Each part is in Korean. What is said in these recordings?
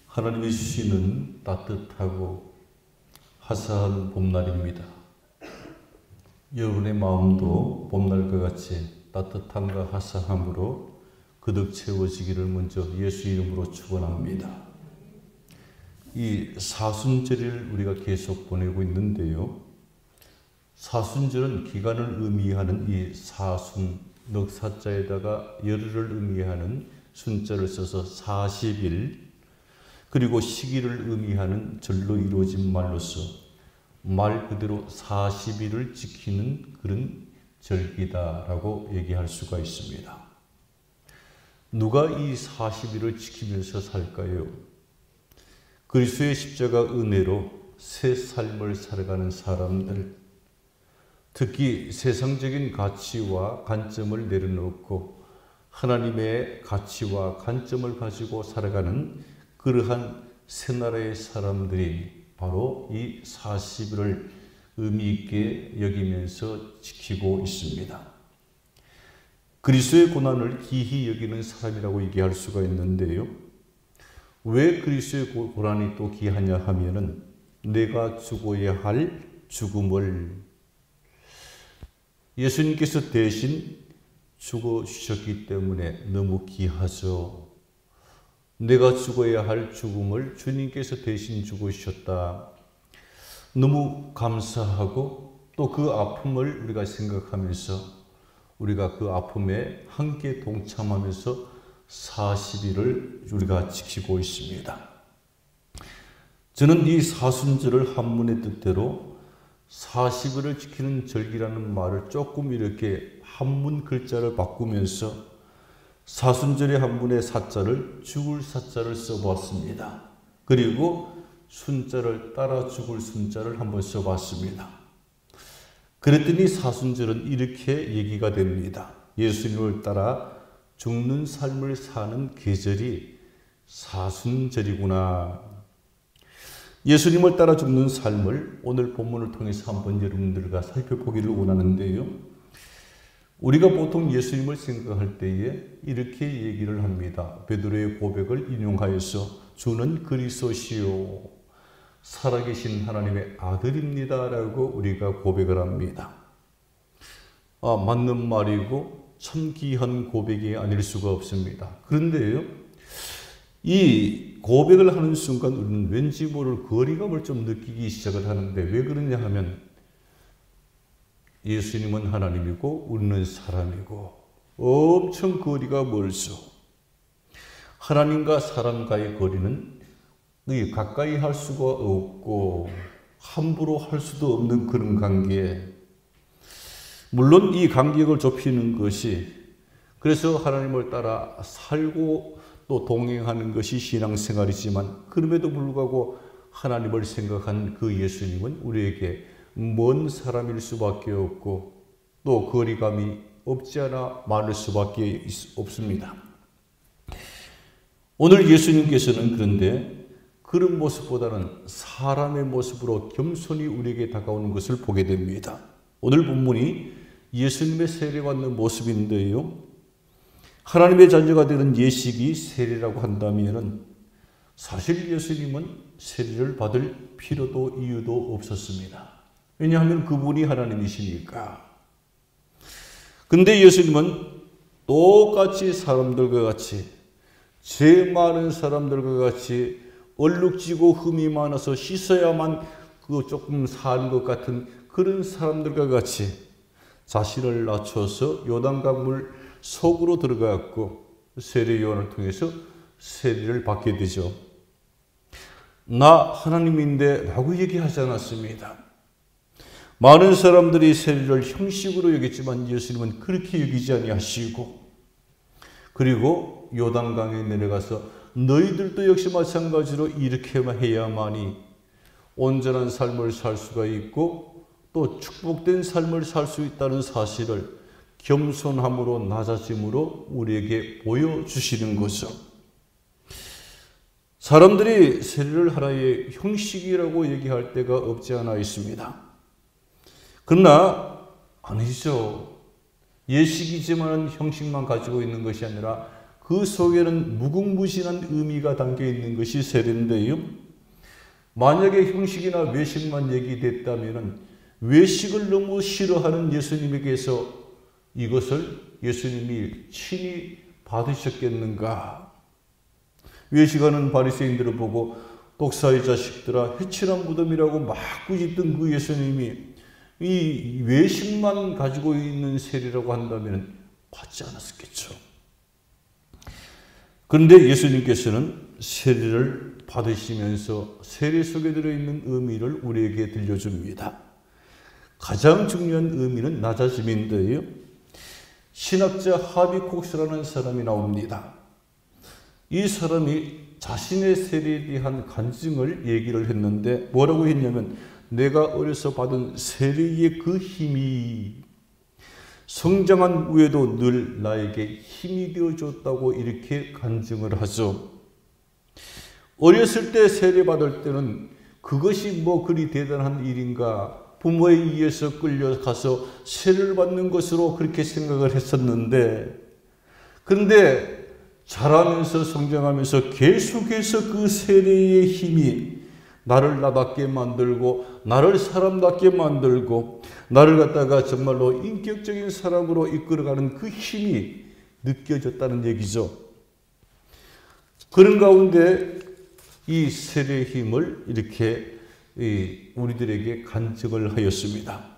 하나님이 주시는 따뜻하고 화사한 봄날입니다. 여러분의 마음도 봄날과 같이 따뜻함과 화사함으로 그득 채워지기를 먼저 예수 이름으로 축원합니다. 이 사순절을 우리가 계속 보내고 있는데요. 사순절은 기간을 의미하는 이 사순, 넉사자에다가 열흘을 의미하는 순자를 써서 40일, 그리고 시기를 의미하는 절로 이루어진 말로서 말 그대로 40일을 지키는 그런 절기다라고 얘기할 수가 있습니다. 누가 이 40일을 지키면서 살까요? 그리스도의 십자가 은혜로 새 삶을 살아가는 사람들, 특히 세상적인 가치와 관점을 내려놓고 하나님의 가치와 관점을 가지고 살아가는 그러한 새나라의 사람들이 바로 이 40일을 의미 있게 여기면서 지키고 있습니다. 그리스도의 고난을 기히 여기는 사람이라고 얘기할 수가 있는데요. 왜 그리스도의 고난이 또 귀하냐 하면은 내가 죽어야 할 죽음을 예수님께서 대신 죽어주셨기 때문에 너무 귀하죠. 내가 죽어야 할 죽음을 주님께서 대신 죽으셨다. 너무 감사하고 또 그 아픔을 우리가 생각하면서 우리가 그 아픔에 함께 동참하면서 40일을 우리가 지키고 있습니다. 저는 이 사순절을 한문의 뜻대로 40일을 지키는 절기라는 말을 조금 이렇게 한문 글자를 바꾸면서 사순절의 한문의 사자를 죽을 사자를 써봤습니다. 그리고 순자를 따라 죽을 순자를 한번 써봤습니다. 그랬더니 사순절은 이렇게 얘기가 됩니다. 예수님을 따라 죽는 삶을 사는 계절이 사순절이구나. 예수님을 따라 죽는 삶을 오늘 본문을 통해서 한번 여러분들과 살펴보기를 원하는데요. 우리가 보통 예수님을 생각할 때에 이렇게 얘기를 합니다. 베드로의 고백을 인용하여서 주는 그리스도시요 살아계신 하나님의 아들입니다 라고 우리가 고백을 합니다. 맞는 말이고 참 귀한 고백이 아닐 수가 없습니다. 그런데요, 이 고백을 하는 순간 우리는 왠지 모를 거리감을 좀 느끼기 시작을 하는데 왜 그러냐 하면 예수님은 하나님이고 우리는 사람이고 엄청 거리가 멀죠. 하나님과 사람과의 거리는 가까이 할 수가 없고 함부로 할 수도 없는 그런 관계. 물론 이 간격을 좁히는 것이 그래서 하나님을 따라 살고 또 동행하는 것이 신앙생활이지만 그럼에도 불구하고 하나님을 생각한 그 예수님은 우리에게 먼 사람일 수밖에 없고 또 거리감이 없지 않아 많을 수밖에 없습니다. 오늘 예수님께서는 그런데 그런 모습보다는 사람의 모습으로 겸손히 우리에게 다가오는 것을 보게 됩니다. 오늘 본문이 예수님의 세례받는 모습인데요. 하나님의 자녀가 되는 예식이 세례라고 한다면 사실 예수님은 세례를 받을 필요도 이유도 없었습니다. 왜냐하면 그분이 하나님이시니까. 근데 예수님은 똑같이 사람들과 같이 죄 많은 사람들과 같이 얼룩지고 흠이 많아서 씻어야만 그 조금 사는 것 같은 그런 사람들과 같이 자신을 낮춰서 요단강물 속으로 들어갔고 세례 요한을 통해서 세례를 받게 되죠. 나 하나님인데 라고 얘기하지 않았습니다. 많은 사람들이 세례를 형식으로 여겼지만 예수님은 그렇게 여기지 아니하시고 그리고 요단강에 내려가서 너희들도 역시 마찬가지로 이렇게만 해야만이 온전한 삶을 살 수가 있고 또 축복된 삶을 살 수 있다는 사실을 겸손함으로 낮아짐으로 우리에게 보여주시는 거죠. 사람들이 세례를 하나의 형식이라고 얘기할 때가 없지 않아 있습니다. 그러나 아니죠. 예식이지만 형식만 가지고 있는 것이 아니라 그 속에는 무궁무진한 의미가 담겨 있는 것이 세례인데요. 만약에 형식이나 외식만 얘기됐다면 외식을 너무 싫어하는 예수님에게서 이것을 예수님이 친히 받으셨겠는가? 외식하는 바리새인들을 보고 독사의 자식들아 해치란 무덤이라고 막 꾸짖던 그 예수님이 이 외식만 가지고 있는 세례라고 한다면 받지 않았겠죠. 그런데 예수님께서는 세례를 받으시면서 세례 속에 들어있는 의미를 우리에게 들려줍니다. 가장 중요한 의미는 낮아짐인데요. 신학자 하비 콕스라는 사람이 나옵니다. 이 사람이 자신의 세례에 대한 간증을 얘기를 했는데 뭐라고 했냐면 내가 어려서 받은 세례의 그 힘이 성장한 후에도 늘 나에게 힘이 되어줬다고 이렇게 간증을 하죠. 어렸을 때 세례받을 때는 그것이 뭐 그리 대단한 일인가 부모에 의해서 끌려가서 세례를 받는 것으로 그렇게 생각을 했었는데 그런데 자라면서 성장하면서 계속해서 그 세례의 힘이 나를 나답게 만들고 나를 사람답게 만들고 나를 갖다가 정말로 인격적인 사람으로 이끌어가는 그 힘이 느껴졌다는 얘기죠. 그런 가운데 이 세례의 힘을 이렇게 우리들에게 간증을 하였습니다.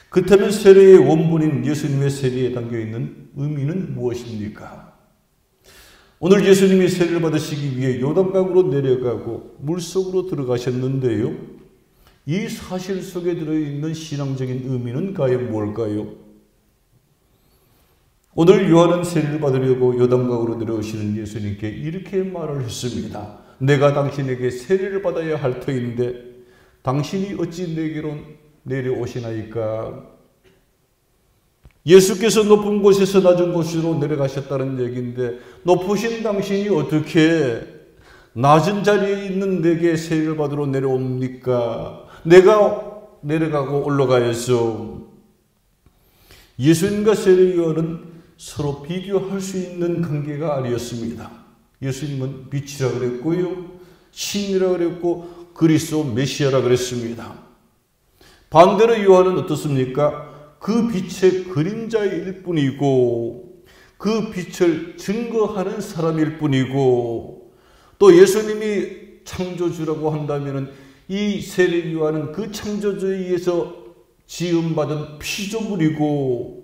그렇다면 세례의 원본인 예수님의 세례에 담겨있는 의미는 무엇입니까? 오늘 예수님이 세례를 받으시기 위해 요단강으로 내려가고 물속으로 들어가셨는데요. 이 사실 속에 들어있는 신앙적인 의미는 과연 뭘까요? 오늘 요한은 세례를 받으려고 요단강으로 내려오시는 예수님께 이렇게 말을 했습니다. 내가 당신에게 세례를 받아야 할 터인데 당신이 어찌 내게로 내려오시나이까? 예수께서 높은 곳에서 낮은 곳으로 내려가셨다는 얘기인데 높으신 당신이 어떻게 낮은 자리에 있는 내게 세례를 받으러 내려옵니까? 내가 내려가고 올라가야죠. 예수님과 세례요한은 서로 비교할 수 있는 관계가 아니었습니다. 예수님은 빛이라 그랬고요. 신이라 그랬고 그리스도 메시아라 그랬습니다. 반대로 요한은 어떻습니까? 그 빛의 그림자일 뿐이고 그 빛을 증거하는 사람일 뿐이고 또 예수님이 창조주라고 한다면 이 세례 요한은 그 창조주에 의해서 지음받은 피조물이고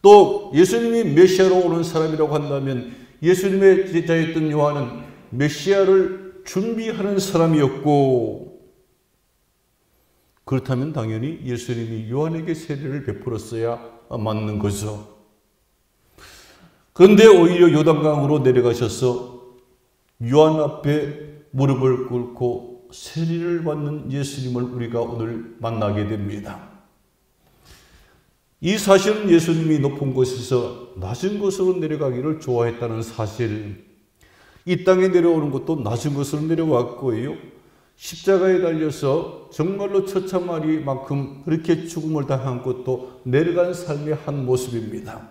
또 예수님이 메시아로 오는 사람이라고 한다면 예수님의 제자였던 요한은 메시아를 준비하는 사람이었고 그렇다면 당연히 예수님이 요한에게 세례를 베풀었어야 맞는 거죠. 그런데 오히려 요단강으로 내려가셔서 요한 앞에 무릎을 꿇고 세례를 받는 예수님을 우리가 오늘 만나게 됩니다. 이 사실은 예수님이 높은 곳에서 낮은 곳으로 내려가기를 좋아했다는 사실, 이 땅에 내려오는 것도 낮은 곳으로 내려왔고요. 십자가에 달려서 정말로 처참하리만큼 그렇게 죽음을 당한 것도 내려간 삶의 한 모습입니다.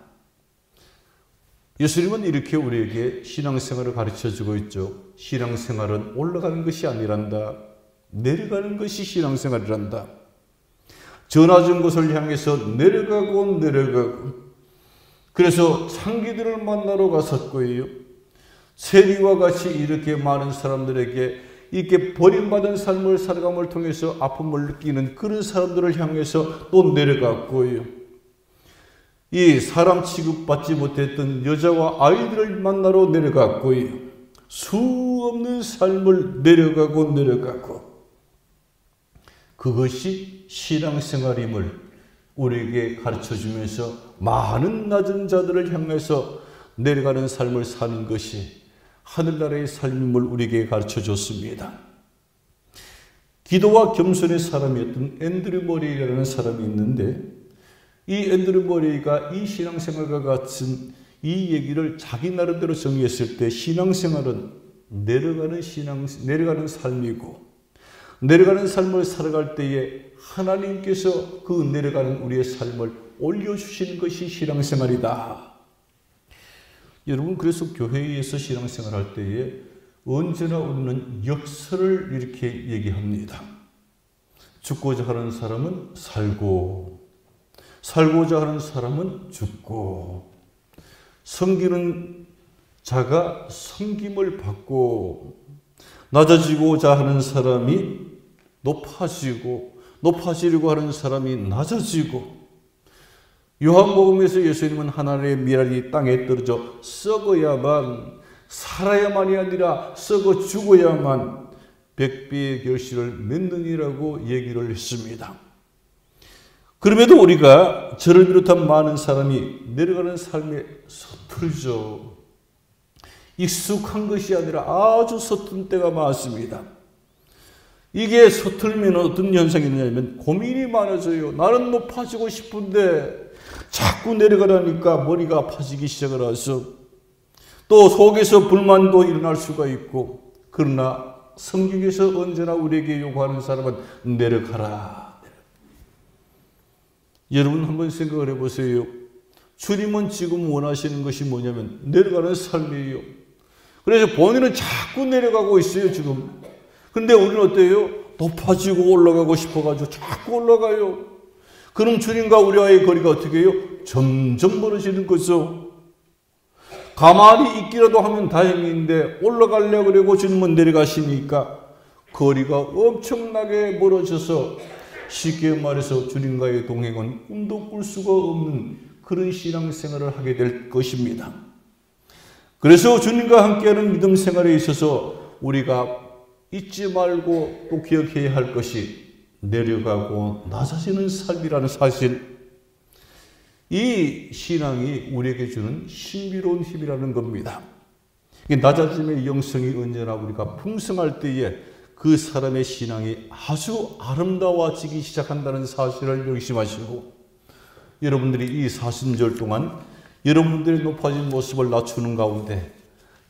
예수님은 이렇게 우리에게 신앙생활을 가르쳐주고 있죠. 신앙생활은 올라가는 것이 아니란다. 내려가는 것이 신앙생활이란다. 저 낮은 곳을 향해서 내려가고 내려가고 그래서 창기들을 만나러 갔었고요. 세리와 같이 이렇게 많은 사람들에게 이렇게 버림받은 삶을 살아감을 통해서 아픔을 느끼는 그런 사람들을 향해서 또 내려갔고요. 이 사람 취급받지 못했던 여자와 아이들을 만나러 내려갔고요. 수없는 삶을 내려가고 내려가고 그것이 신앙생활임을 우리에게 가르쳐주면서 많은 낮은 자들을 향해서 내려가는 삶을 사는 것이 하늘나라의 삶임을 우리에게 가르쳐줬습니다. 기도와 겸손의 사람이었던 앤드류 머레이라는 사람이 있는데 이 앤드류 머레이가 이 신앙생활과 같은 이 얘기를 자기 나름대로 정의했을 때 신앙생활은 내려가는 삶이고 내려가는 삶을 살아갈 때에 하나님께서 그 내려가는 우리의 삶을 올려주시는 것이 신앙생활이다. 여러분, 그래서 교회에서 신앙생활할 때에 언제나 우리는 역설을 이렇게 얘기합니다. 죽고자 하는 사람은 살고, 살고자 하는 사람은 죽고, 섬기는 자가 섬김을 받고, 낮아지고자 하는 사람이 높아지고, 높아지려고 하는 사람이 낮아지고, 요한복음에서 예수님은 하나님의 미랄이 땅에 떨어져 썩어야만, 살아야만이 아니라 썩어 죽어야만 백배의 결실을 맺느니라고 얘기를 했습니다. 그럼에도 우리가 저를 비롯한 많은 사람이 내려가는 삶에 서투르죠. 익숙한 것이 아니라 아주 서툰 때가 많습니다. 이게 서툴면 어떤 현상이 있냐면 고민이 많아져요. 나는 높아지고 싶은데 자꾸 내려가라니까 머리가 아파지기 시작을 해서 또 속에서 불만도 일어날 수가 있고, 그러나 성경에서 언제나 우리에게 요구하는 사람은 내려가라. 여러분 한번 생각을 해보세요. 주님은 지금 원하시는 것이 뭐냐면 내려가는 삶이에요. 그래서 본인은 자꾸 내려가고 있어요 지금. 근데 우리는 어때요? 높아지고 올라가고 싶어가지고 자꾸 올라가요. 그럼 주님과 우리와의 거리가 어떻게 해요? 점점 멀어지는 거죠. 가만히 있기라도 하면 다행인데 올라가려고 그러고 주님은 내려가시니까 거리가 엄청나게 멀어져서 쉽게 말해서 주님과의 동행은 꿈도 꿀 수가 없는 그런 신앙생활을 하게 될 것입니다. 그래서 주님과 함께하는 믿음 생활에 있어서 우리가 잊지 말고 또 기억해야 할 것이 내려가고 낮아지는 삶이라는 사실, 이 신앙이 우리에게 주는 신비로운 힘이라는 겁니다. 낮아짐의 영성이 언제나 우리가 풍성할 때에 그 사람의 신앙이 아주 아름다워지기 시작한다는 사실을 명심하시고, 여러분들이 이 사순절 동안 여러분들의 높아진 모습을 낮추는 가운데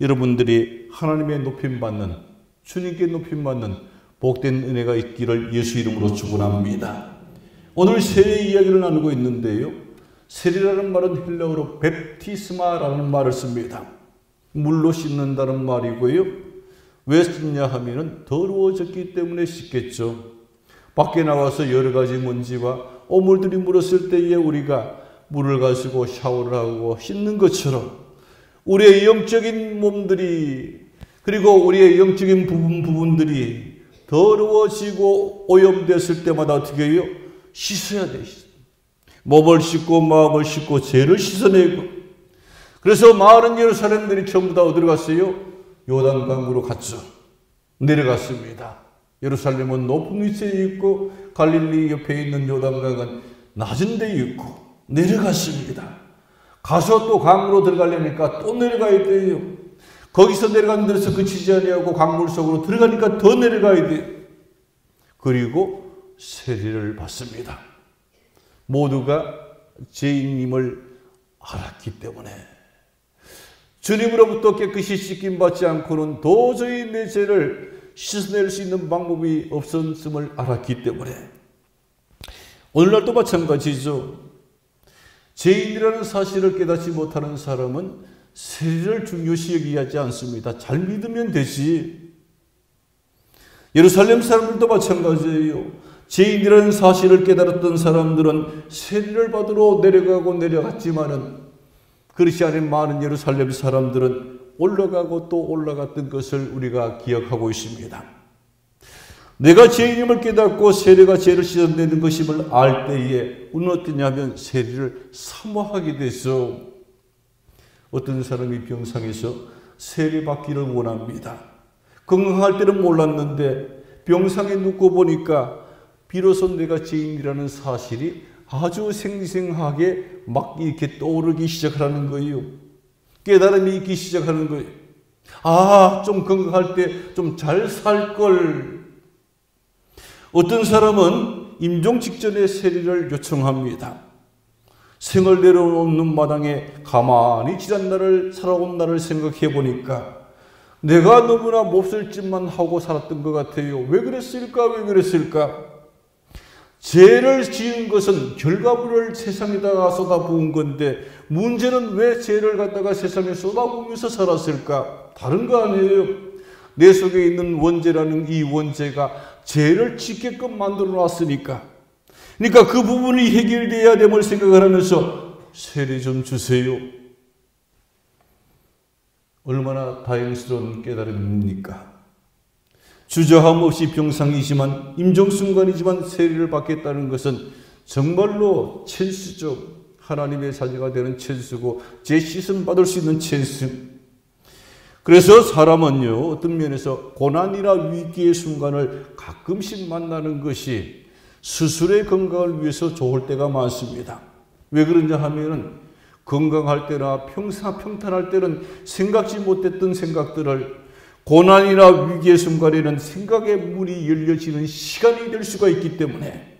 여러분들이 하나님의 높임받는, 주님께 높임받는 복된 은혜가 있기를 예수 이름으로 축원합니다. 오늘 세례 이야기를 나누고 있는데요, 세례라는 말은 헬라어로 베프티스마라는 말을 씁니다. 물로 씻는다는 말이고요. 왜 씻냐 하면은 더러워졌기 때문에 씻겠죠. 밖에 나와서 여러 가지 먼지와 오물들이 물었을 때에 우리가 물을 가지고 샤워를 하고 씻는 것처럼 우리의 영적인 몸들이, 그리고 우리의 영적인 부분들이 더러워지고 오염됐을 때마다 어떻게 해요? 씻어야 돼요. 몸을 씻고 마음을 씻고 죄를 씻어내고. 그래서 많은 예루살렘들이 전부 다 어디로 갔어요? 요단강으로 갔죠. 내려갔습니다. 예루살렘은 높은 위치에 있고 갈릴리 옆에 있는 요단강은 낮은 데 있고 내려갔습니다. 가서 또 강으로 들어가려니까 또 내려가야 돼요. 거기서 내려가는 데서 그치지 아니하고 강물 속으로 들어가니까 더 내려가야 돼요. 그리고 세례를 받습니다. 모두가 죄인임을 알았기 때문에, 주님으로부터 깨끗이 씻김 받지 않고는 도저히 내 죄를 씻어낼 수 있는 방법이 없었음을 알았기 때문에, 오늘날도 마찬가지죠. 죄인이라는 사실을 깨닫지 못하는 사람은 세례를 중요시 여기지 않습니다. 잘 믿으면 되지. 예루살렘 사람들도 마찬가지예요. 죄인이라는 사실을 깨달았던 사람들은 세례를 받으러 내려가고 내려갔지만은, 그렇지 않은 많은 예루살렘 사람들은 올라가고 또 올라갔던 것을 우리가 기억하고 있습니다. 내가 죄인임을 깨닫고 세례가 죄를 씻어내는 것임을 알 때에 우리는 어떠냐면 세례를 사모하게 되죠. 어떤 사람이 병상에서 세례 받기를 원합니다. 건강할 때는 몰랐는데 병상에 눕고 보니까 비로소 내가 죄인이라는 사실이 아주 생생하게 막 이렇게 떠오르기 시작하는 거예요. 깨달음이 있기 시작하는 거예요. 아, 좀 건강할 때 좀 잘 살 걸. 어떤 사람은 임종 직전에 세례를 요청합니다. 생을 내려놓는 마당에 가만히 지난 날을, 살아온 날을 생각해 보니까 내가 너무나 몹쓸 짓만 하고 살았던 것 같아요. 왜 그랬을까? 왜 그랬을까? 죄를 지은 것은 결과물을 세상에다가 쏟아부은 건데 문제는 왜 죄를 갖다가 세상에 쏟아부으면서 살았을까? 다른 거 아니에요. 내 속에 있는 원죄라는 이 원죄가 죄를 짓게끔 만들어 놨으니까. 그러니까 그 부분이 해결돼야 됨을 생각을 하면서 세례 좀 주세요. 얼마나 다행스러운 깨달음입니까? 주저함 없이 병상이지만 임종순간이지만 세례를 받겠다는 것은 정말로 찬스죠. 하나님의 자녀가 되는 찬스고 죄 씻음 받을 수 있는 찬스. 그래서 사람은요, 어떤 면에서 고난이나 위기의 순간을 가끔씩 만나는 것이 스스로의 건강을 위해서 좋을 때가 많습니다. 왜 그러냐 하면은 건강할 때나 평탄할 때는 생각지 못했던 생각들을 고난이나 위기의 순간에는 생각의 문이 열려지는 시간이 될 수가 있기 때문에,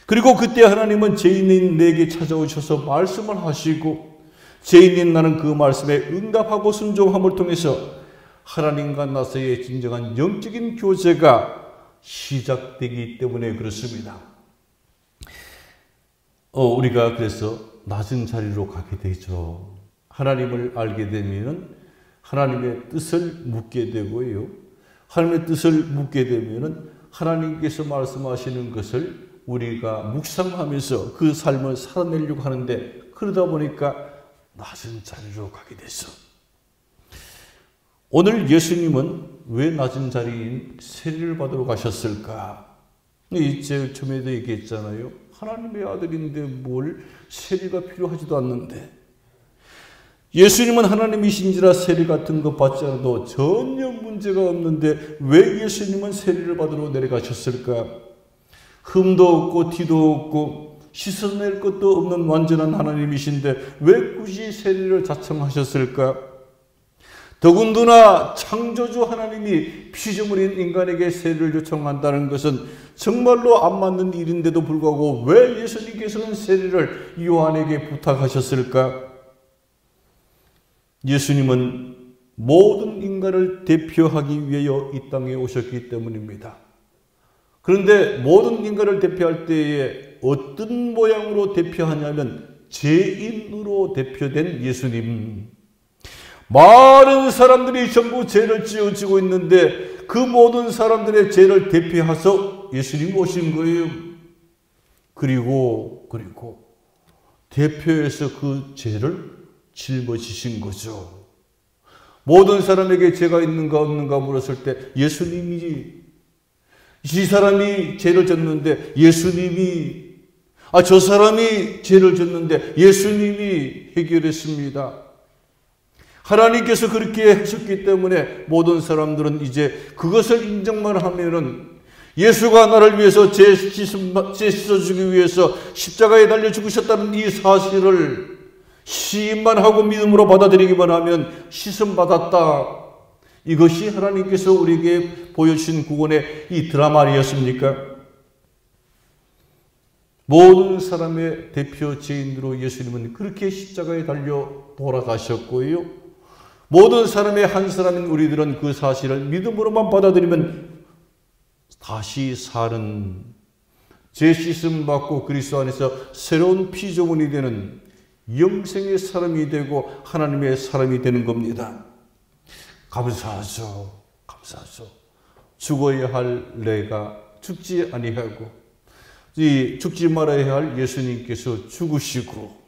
그리고 그때 하나님은 죄인인 내게 찾아오셔서 말씀을 하시고 죄인인 나는 그 말씀에 응답하고 순종함을 통해서 하나님과 나 사이의 진정한 영적인 교제가 시작되기 때문에 그렇습니다. 우리가 그래서 낮은 자리로 가게 되죠. 하나님을 알게 되면 하나님의 뜻을 묻게 되고요. 하나님의 뜻을 묻게 되면 하나님께서 말씀하시는 것을 우리가 묵상하면서 그 삶을 살아내려고 하는데, 그러다 보니까 낮은 자리로 가게 됐어. 오늘 예수님은 왜 낮은 자리인 세례를 받으러 가셨을까? 제일 처음에도 얘기했잖아요. 하나님의 아들인데 뭘 세례가 필요하지도 않는데. 예수님은 하나님이신지라 세례 같은 것 받지 않아도 전혀 문제가 없는데 왜 예수님은 세례를 받으러 내려가셨을까? 흠도 없고 티도 없고 씻어낼 것도 없는 완전한 하나님이신데 왜 굳이 세례를 자청하셨을까? 더군다나 창조주 하나님이 피조물인 인간에게 세례를 요청한다는 것은 정말로 안 맞는 일인데도 불구하고 왜 예수님께서는 세례를 요한에게 부탁하셨을까? 예수님은 모든 인간을 대표하기 위하여 이 땅에 오셨기 때문입니다. 그런데 모든 인간을 대표할 때에 어떤 모양으로 대표하냐면 죄인으로 대표된 예수님. 많은 사람들이 전부 죄를 지어지고 있는데 그 모든 사람들의 죄를 대표해서 예수님이 오신 거예요. 그리고 대표해서 그 죄를 짊어지신 거죠. 모든 사람에게 죄가 있는가 없는가 물었을 때 예수님이, 이 사람이 죄를 졌는데 예수님이, 저 사람이 죄를 졌는데 예수님이 해결했습니다. 하나님께서 그렇게 하셨기 때문에 모든 사람들은 이제 그것을 인정만 하면은 예수가 나를 위해서 죄 씻어주기 위해서 십자가에 달려 죽으셨다는 이 사실을 시인만 하고 믿음으로 받아들이기만 하면 씻음 받았다. 이것이 하나님께서 우리에게 보여주신 구원의 이 드라마 아니었습니까? 모든 사람의 대표 죄인으로 예수님은 그렇게 십자가에 달려 돌아가셨고요. 모든 사람의 한 사람인 우리들은 그 사실을 믿음으로만 받아들이면 다시 사는, 죄 씻음 받고 그리스도 안에서 새로운 피조물이 되는 영생의 사람이 되고 하나님의 사람이 되는 겁니다. 감사하죠. 죽어야 할 내가 죽지 아니하고 죽지 말아야 할 예수님께서 죽으시고,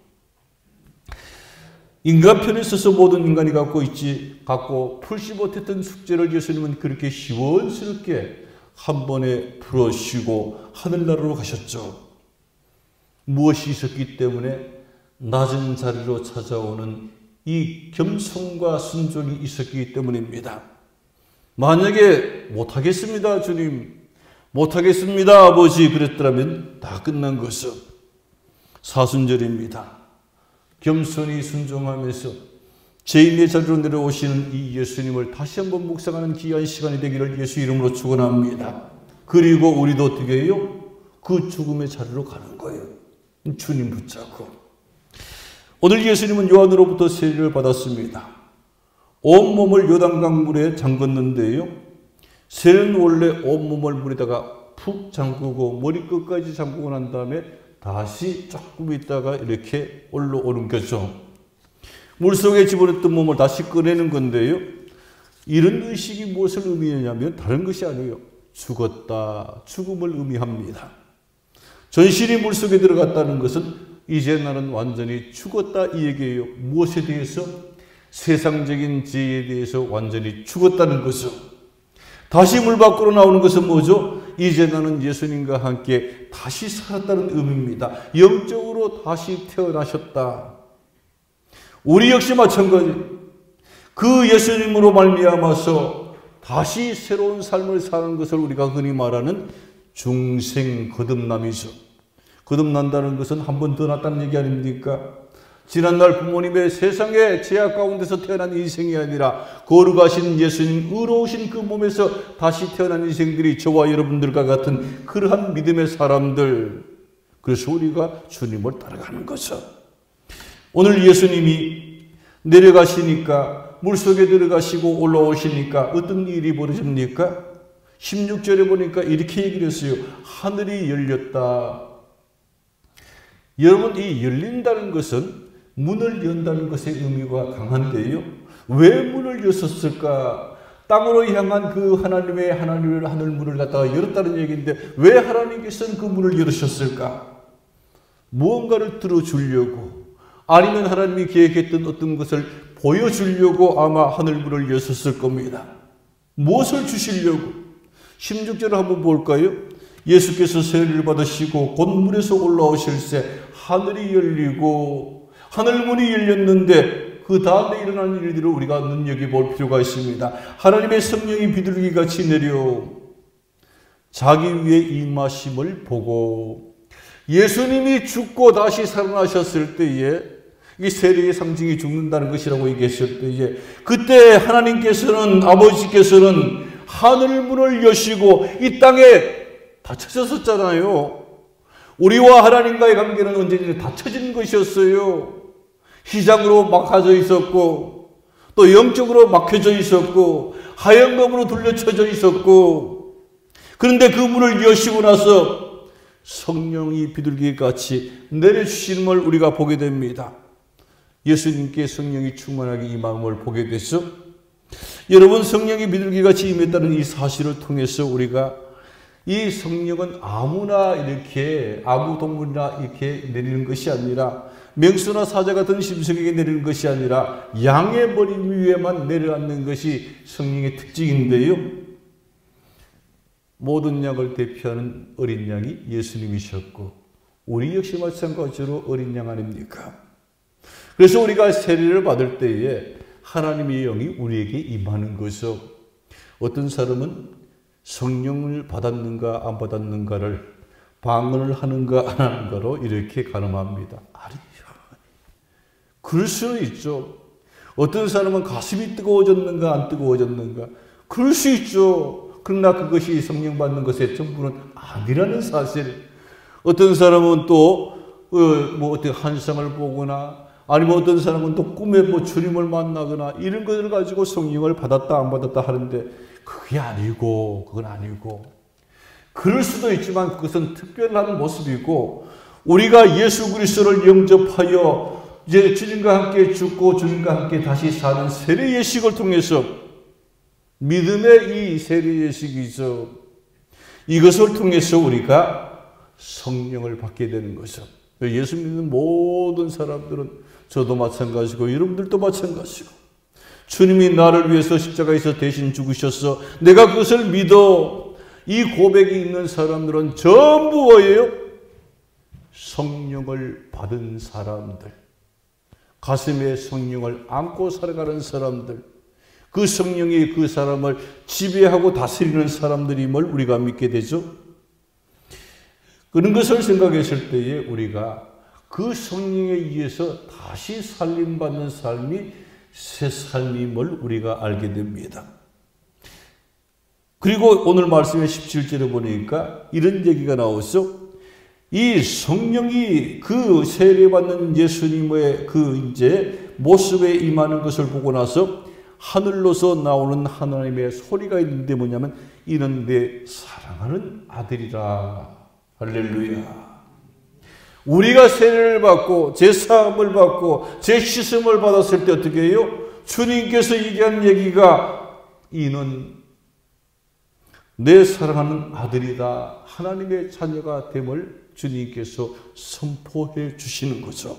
인간편에 있어서 모든 인간이 갖고 풀지 못했던 숙제를 예수님은 그렇게 시원스럽게 한 번에 풀어쉬고 하늘나라로 가셨죠. 무엇이 있었기 때문에? 낮은 자리로 찾아오는 이 겸손과 순종이 있었기 때문입니다. 만약에 못하겠습니다 주님, 못하겠습니다 아버지 그랬더라면 다 끝난 것은 사순절입니다. 겸손히 순종하면서 죄인의 자리로 내려오시는 이 예수님을 다시 한번 묵상하는 귀한 시간이 되기를 예수 이름으로 축원합니다. 그리고 우리도 어떻게 해요? 그 죽음의 자리로 가는 거예요. 주님 붙잡고. 오늘 예수님은 요한으로부터 세례를 받았습니다. 온몸을 요단강 물에 잠궜는데요. 새는 원래 온몸을 물에다가 푹 잠그고 머리끝까지 잠그고 난 다음에 다시 조금 있다가 이렇게 올라오는 거죠. 물속에 집어넣었던 몸을 다시 꺼내는 건데요. 이런 의식이 무엇을 의미하냐면 다른 것이 아니에요. 죽었다, 죽음을 의미합니다. 전신이 물속에 들어갔다는 것은 이제 나는 완전히 죽었다 이 얘기예요. 무엇에 대해서? 세상적인 죄에 대해서 완전히 죽었다는 거죠. 다시 물 밖으로 나오는 것은 뭐죠? 이제 나는 예수님과 함께 다시 살았다는 의미입니다. 영적으로 다시 태어나셨다. 우리 역시 마찬가지. 그 예수님으로 말미암아서 다시 새로운 삶을 사는 것을 우리가 흔히 말하는 중생 거듭남이죠. 거듭난다는 것은 한 번 더 났다는 얘기 아닙니까? 지난날 부모님의 세상의 죄악 가운데서 태어난 인생이 아니라 거룩하신 예수님, 의로우신 그 몸에서 다시 태어난 인생들이 저와 여러분들과 같은 그러한 믿음의 사람들. 그래서 우리가 주님을 따라가는 거죠. 오늘 예수님이 내려가시니까 물속에 들어가시고 올라오시니까 어떤 일이 벌어집니까? 16절에 보니까 이렇게 얘기를 했어요. 하늘이 열렸다. 여러분, 이 열린다는 것은 문을 연다는 것의 의미가 강한데요. 왜 문을 열었을까? 땅으로 향한 그 하나님의 하늘문을 갖다가 열었다는 얘기인데 왜 하나님께서는 그 문을 열으셨을까? 무언가를 들어주려고 아니면 하나님이 계획했던 어떤 것을 보여주려고 아마 하늘문을 열었을 겁니다. 무엇을 주시려고? 16절을 한번 볼까요? 예수께서 세례를 받으시고 곧 물에서 올라오실새 하늘이 열리고 하늘문이 열렸는데 그 다음에 일어나는 일들을 우리가 눈여겨볼 필요가 있습니다. 하나님의 성령이 비둘기같이 내려 자기 위에 임하심을 보고 예수님이 죽고 다시 살아나셨을 때에 이 세례의 상징이 죽는다는 것이라고 얘기했을 때에 그때 하나님께서는 아버지께서는 하늘문을 여시고 이 땅에 닫혀졌었잖아요. 우리와 하나님과의 관계는 언제나 닫혀진 것이었어요. 희장으로 막혀져 있었고 또 영적으로 막혀져 있었고 하얀검으로 둘러쳐져 있었고 그런데 그 문을 여시고 나서 성령이 비둘기같이 내려주시는 걸 우리가 보게 됩니다. 예수님께 성령이 충만하게 이 마음을 보게 됐죠. 여러분, 성령이 비둘기같이 임했다는 이 사실을 통해서 우리가 이 성령은 아무나 이렇게 아무 동물이나 이렇게 내리는 것이 아니라 명수나 사자 같은 심성에게 내리는 것이 아니라 양의 머리 위에만 내려앉는 것이 성령의 특징인데요. 모든 양을 대표하는 어린 양이 예수님이셨고 우리 역시 마찬가지로 어린 양 아닙니까? 그래서 우리가 세례를 받을 때에 하나님의 영이 우리에게 임하는 거죠. 어떤 사람은 성령을 받았는가 안 받았는가를 방언을 하는가 안 하는가로 이렇게 가늠합니다. 아니요. 그럴 수는 있죠. 어떤 사람은 가슴이 뜨거워졌는가 안 뜨거워졌는가 그럴 수 있죠. 그러나 그것이 성령 받는 것의 전부는 아니라는 사실. 어떤 사람은 또 어떤 환상을 보거나 아니면 어떤 사람은 또 꿈에 주님을 만나거나 이런 것을 가지고 성령을 받았다 안 받았다 하는데 그게 아니고 그건 아니고 그럴 수도 있지만 그것은 특별한 모습이고 우리가 예수 그리스도를 영접하여 이제 주님과 함께 죽고 주님과 함께 다시 사는 세례 예식을 통해서 믿음의 이 세례 예식이죠. 이것을 통해서 우리가 성령을 받게 되는 거죠. 예수 믿는 모든 사람들은 저도 마찬가지고 여러분들도 마찬가지고 주님이 나를 위해서 십자가에서 대신 죽으셔서 내가 그것을 믿어 이 고백이 있는 사람들은 전부 뭐예요? 성령을 받은 사람들, 가슴에 성령을 안고 살아가는 사람들, 그 성령이 그 사람을 지배하고 다스리는 사람들임을 우리가 믿게 되죠. 그런 것을 생각했을 때에 우리가 그 성령에 의해서 다시 살림받는 삶이 새 삶임을 우리가 알게 됩니다. 그리고 오늘 말씀의 17절에 보니까 이런 얘기가 나오죠. 이 성령이 그 세례받는 예수님의 그 이제 모습에 임하는 것을 보고 나서 하늘로서 나오는 하나님의 소리가 있는데 뭐냐면 이는 내 사랑하는 아들이라. 할렐루야. 우리가 세례를 받고 제사함을 받고 제씻음을 받았을 때 어떻게 해요? 주님께서 얘기한 얘기가 이는 내 사랑하는 아들이다. 하나님의 자녀가 됨을 주님께서 선포해 주시는 거죠.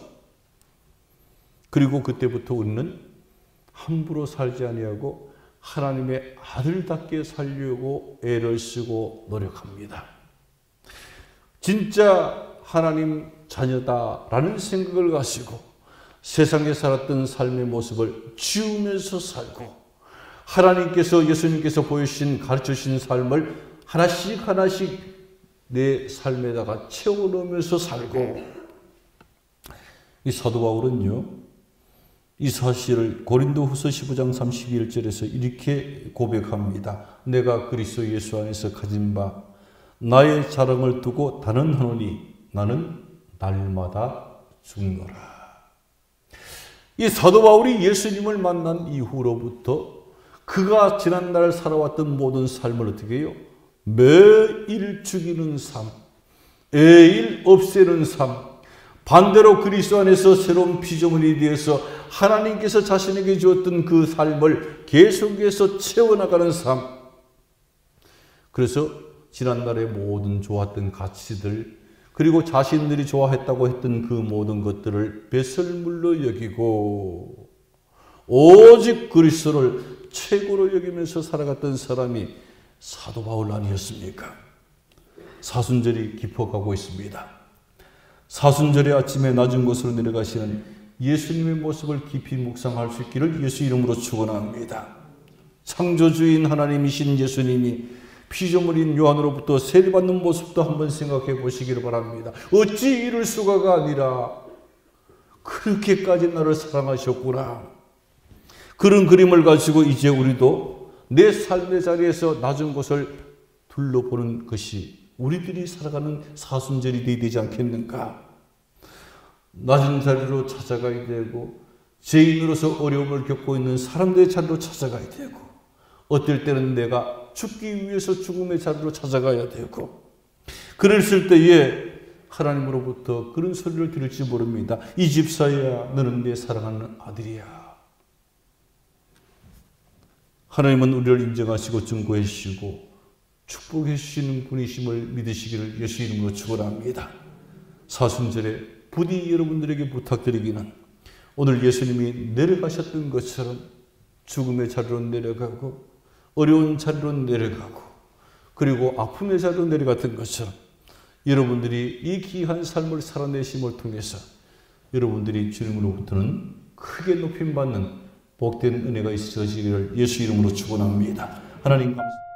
그리고 그때부터 우리는 함부로 살지 아니하고 하나님의 아들답게 살려고 애를 쓰고 노력합니다. 진짜 하나님 자녀다라는 생각을 가지고 세상에 살았던 삶의 모습을 지우면서 살고 하나님께서 예수님께서 보여주신 가르쳐주신 삶을 하나씩 하나씩 내 삶에다가 채워넣으면서 살고 이 사도 바울은요 이 사실을 고린도후서 15장 31절에서 이렇게 고백합니다. 내가 그리스도 예수 안에서 가진 바 나의 자랑을 두고 단언하노니 나는 날마다 죽노라. 이 사도 바울이 예수님을 만난 이후로부터 그가 지난날 살아왔던 모든 삶을 어떻게 해요? 매일 죽이는 삶, 매일 없애는 삶, 반대로 그리스도 안에서 새로운 피조물이 되어서 하나님께서 자신에게 주었던 그 삶을 계속해서 채워나가는 삶. 그래서 지난날의 모든 좋았던 가치들 그리고 자신들이 좋아했다고 했던 그 모든 것들을 배설물로 여기고 오직 그리스도를 최고로 여기면서 살아갔던 사람이 사도 바울 아니었습니까? 사순절이 깊어가고 있습니다. 사순절의 아침에 낮은 곳으로 내려가시는 예수님의 모습을 깊이 묵상할 수 있기를 예수 이름으로 축원합니다. 창조주인 하나님이신 예수님이 피조물인 요한으로부터 세례받는 모습도 한번 생각해 보시기를 바랍니다. 어찌 이럴 수가가 아니라 그렇게까지 나를 사랑하셨구나. 그런 그림을 가지고 이제 우리도 내 삶의 자리에서 낮은 곳을 둘러보는 것이 우리들이 살아가는 사순절이 되지 않겠는가? 낮은 자리로 찾아가야 되고 죄인으로서 어려움을 겪고 있는 사람들의 자리로 찾아가야 되고 어떨 때는 내가 죽기 위해서 죽음의 자리로 찾아가야 되고 그랬을 때에 하나님으로부터 그런 소리를 들을지 모릅니다. 이 집사야 너는 내 사랑하는 아들이야. 하나님은 우리를 인정하시고 증거해 주시고 축복해 주시는 분이심을 믿으시기를 예수 이름으로 축원합니다. 사순절에 부디 여러분들에게 부탁드리기는 오늘 예수님이 내려가셨던 것처럼 죽음의 자리로 내려가고 어려운 자리로 내려가고 그리고 아픔의 자리로 내려갔던 것처럼 여러분들이 이 귀한 삶을 살아내심을 통해서 여러분들이 주님으로부터는 크게 높임받는 복된 은혜가 있어지기를 예수 이름으로 축원합니다. 하나님 감사합니다.